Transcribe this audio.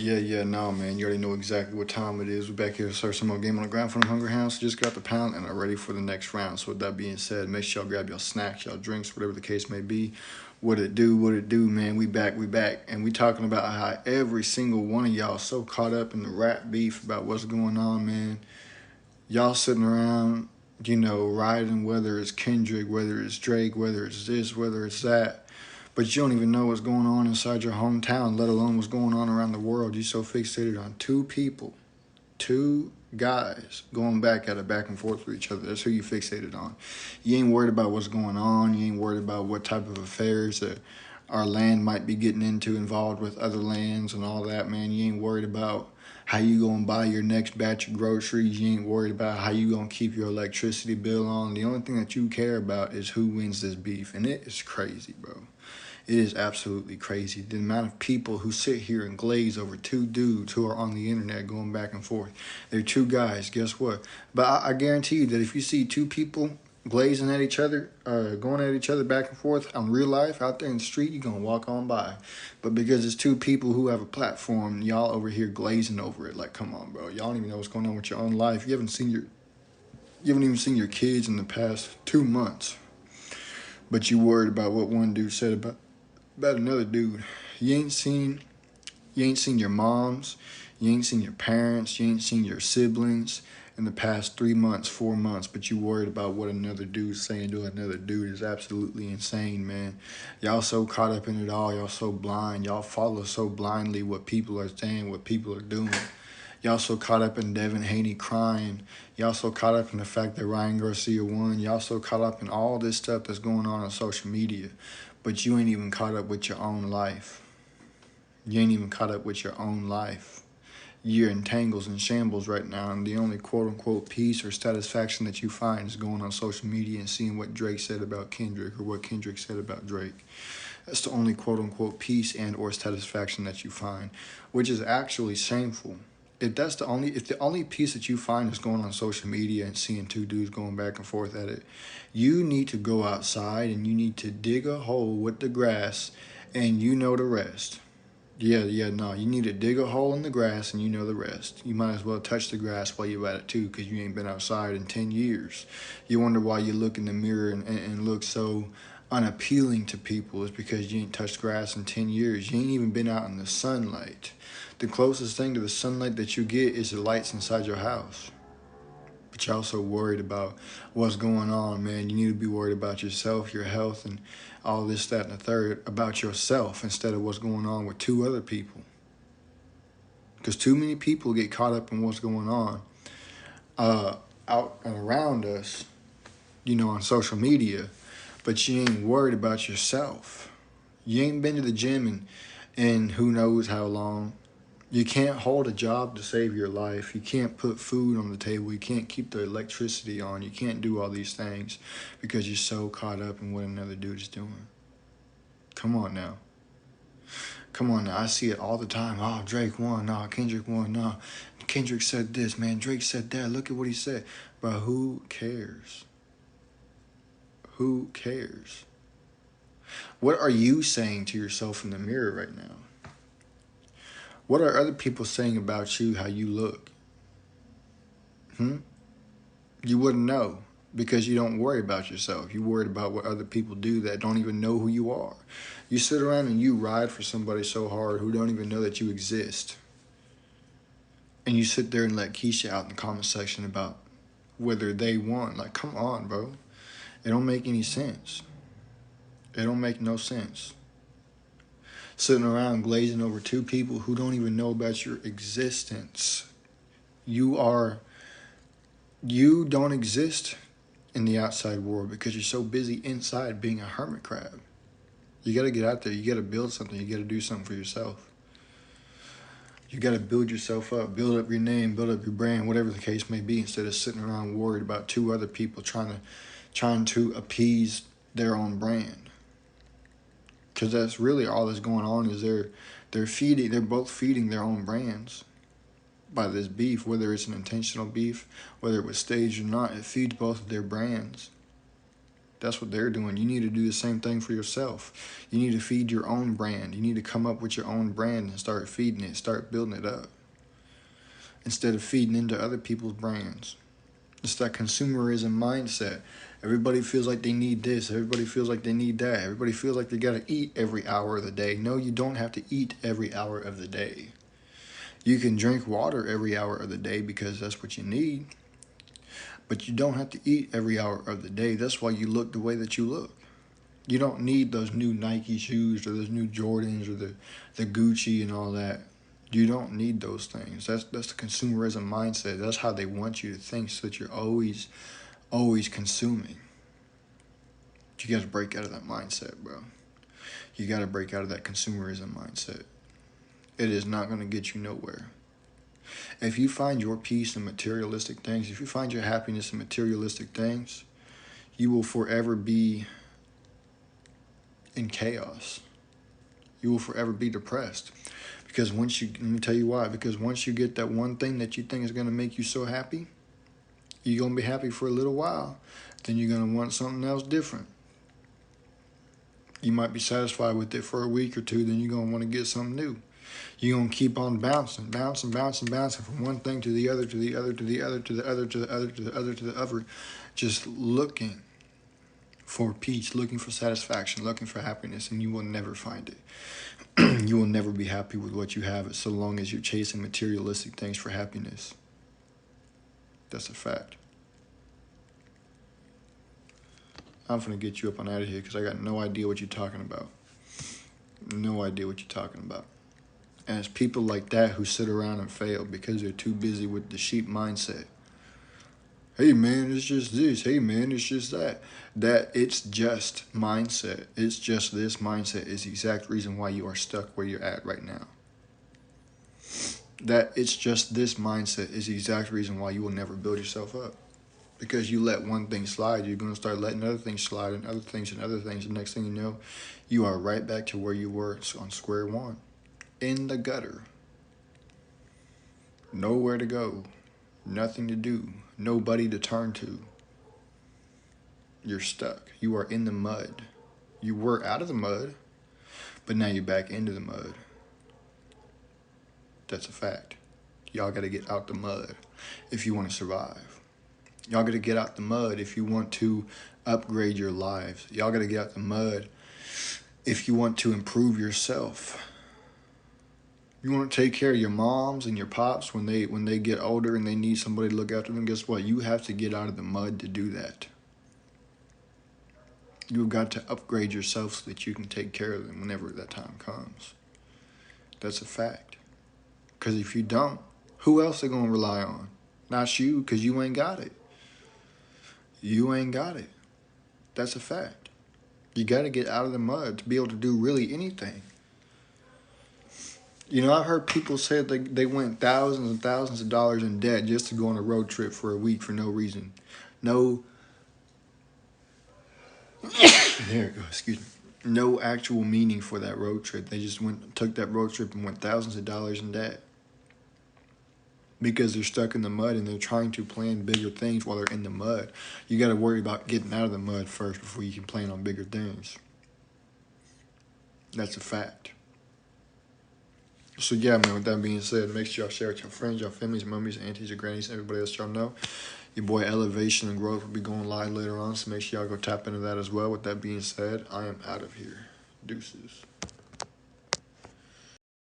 Yeah, no, man. You already know exactly what time it is. We're back here to start some more game on the ground from the Hunger House. Just got the pound and are ready for the next round. So with that being said, make sure y'all grab your snacks, y'all drinks, whatever the case may be. What it do, man. We back. And we talking about how every single one of y'all so caught up in the rap beef about what's going on, man. Y'all sitting around, riding whether it's Kendrick, whether it's Drake, whether it's this, whether it's that, but you don't even know what's going on inside your hometown, let alone what's going on around the world. You're so fixated on two people, two guys going back at it back and forth with each other. That's who you fixated on. You ain't worried about what's going on. You ain't worried about what type of affairs that our land might be getting into, involved with other lands and all that, man. You ain't worried about how you gonna buy your next batch of groceries. You ain't worried about how you gonna keep your electricity bill on. The only thing that you care about is who wins this beef, and it is crazy, bro. It is absolutely crazy. The amount of people who sit here and glaze over two dudes who are on the internet going back and forth. They're two guys, guess what? But I guarantee you that if you see two people glazing at each other, going at each other back and forth on real life out there in the street, you're going to walk on by. But because it's two people who have a platform, y'all over here glazing over it. Like, come on, bro. Y'all don't even know what's going on with your own life. You haven't even seen your kids in the past 2 months. But you worried about what one dude said about another dude. You ain't seen your moms, you ain't seen your parents, you ain't seen your siblings in the past 3 months, 4 months, but you worried about what another dude's saying to another dude is absolutely insane, man. Y'all so caught up in it all, y'all so blind, y'all follow so blindly what people are saying, what people are doing. Y'all so caught up in Devin Haney crying. Y'all so caught up in the fact that Ryan Garcia won. Y'all so caught up in all this stuff that's going on social media. But you ain't even caught up with your own life. You ain't even caught up with your own life. You're in tangles and shambles right now, and the only quote-unquote peace or satisfaction that you find is going on social media and seeing what Drake said about Kendrick or what Kendrick said about Drake. That's the only quote-unquote peace and or satisfaction that you find, which is actually shameful. If the only piece that you find is going on social media and seeing two dudes going back and forth at it, you need to go outside and you need to dig a hole with the grass, and you know the rest. No, you need to dig a hole in the grass and you know the rest. You might as well touch the grass while you're at it too, because you ain't been outside in 10 years. You wonder why you look in the mirror and look so unappealing to people. Is because you ain't touched grass in 10 years. You ain't even been out in the sunlight. The closest thing to the sunlight that you get is the lights inside your house. But you're also worried about what's going on, man. You need to be worried about yourself, your health, and all this, that, and the third about yourself instead of what's going on with two other people. Because too many people get caught up in what's going on out and around us, on social media, but you ain't worried about yourself. You ain't been to the gym in who knows how long. You can't hold a job to save your life. You can't put food on the table. You can't keep the electricity on. You can't do all these things because you're so caught up in what another dude is doing. Come on now. I see it all the time. Oh, Drake won. No, Kendrick won. No, Kendrick said this, man. Drake said that. Look at what he said. But who cares? Who cares? What are you saying to yourself in the mirror right now? What are other people saying about you, how you look? You wouldn't know because you don't worry about yourself. You worried about what other people do that don't even know who you are. You sit around and you ride for somebody so hard who don't even know that you exist. And you sit there and let Keisha out in the comment section about whether they won. Like, come on, bro. It don't make any sense. It don't make no sense. Sitting around glazing over two people who don't even know about your existence. You don't exist in the outside world because you're so busy inside being a hermit crab. You got to get out there. You got to build something. You got to do something for yourself. You got to build yourself up, build up your name, build up your brand, whatever the case may be, instead of sitting around worried about two other people trying to appease their own brand. Because that's really all that's going on is they're both feeding their own brands by this beef, whether it's an intentional beef, whether it was staged or not. It feeds both of their brands. That's what they're doing. You need to do the same thing for yourself. You need to feed your own brand. You need to come up with your own brand and start feeding it, start building it up, instead of feeding into other people's brands. It's that consumerism mindset. Everybody feels like they need this. Everybody feels like they need that. Everybody feels like they got to eat every hour of the day. No, you don't have to eat every hour of the day. You can drink water every hour of the day because that's what you need. But you don't have to eat every hour of the day. That's why you look the way that you look. You don't need those new Nike shoes or those new Jordans or the Gucci and all that. You don't need those things. That's the consumerism mindset. That's how they want you to think, so that you're always consuming. You got to break out of that mindset, bro. You got to break out of that consumerism mindset. It is not going to get you nowhere. If you find your peace in materialistic things, if you find your happiness in materialistic things, you will forever be in chaos. You will forever be depressed. Because let me tell you why. Because once you get that one thing that you think is going to make you so happy, you're going to be happy for a little while. Then you're going to want something else different. You might be satisfied with it for a week or two, then you're going to want to get something new. You're going to keep on bouncing from one thing to the other, to the other, to the other, to the other, to the other, to the other, to the other, just looking for peace, looking for satisfaction, looking for happiness, and you will never find it. You will never be happy with what you have so long as you're chasing materialistic things for happiness. That's a fact. I'm finna get you up and out of here because I got no idea what you're talking about. No idea what you're talking about. And it's people like that who sit around and fail because they're too busy with the sheep mindset. Hey man, it's just this. Hey man, it's just that. That it's just mindset. It's just this mindset is the exact reason why you are stuck where you're at right now. That it's just this mindset is the exact reason why you will never build yourself up. Because you let one thing slide, you're going to start letting other things slide and other things and other things. The next thing you know, you are right back to where you were on square one. In the gutter. Nowhere to go. Nothing to do. Nobody to turn to. You're stuck. You are in the mud. You were out of the mud, but now you're back into the mud. That's a fact. Y'all got to get out the mud if you want to survive. Y'all got to get out the mud if you want to upgrade your lives. Y'all got to get out the mud if you want to improve yourself. You want to take care of your moms and your pops when they get older and they need somebody to look after them. Guess what? You have to get out of the mud to do that. You've got to upgrade yourself so that you can take care of them whenever that time comes. That's a fact. Because if you don't, who else are they going to rely on? Not you, because you ain't got it. You ain't got it. That's a fact. You got to get out of the mud to be able to do really anything. You know, I've heard people say they went thousands and thousands of dollars in debt just to go on a road trip for a week for no reason. No, there it goes, excuse me. No actual meaning for that road trip. They just took that road trip and went thousands of dollars in debt. Because they're stuck in the mud and they're trying to plan bigger things while they're in the mud. You got to worry about getting out of the mud first before you can plan on bigger things. That's a fact. So yeah, man, with that being said, make sure y'all share with your friends, your families, mummies, aunties, your grannies, everybody else y'all know. Your boy Elevation and Growth will be going live later on, so make sure y'all go tap into that as well. With that being said, I am out of here. Deuces.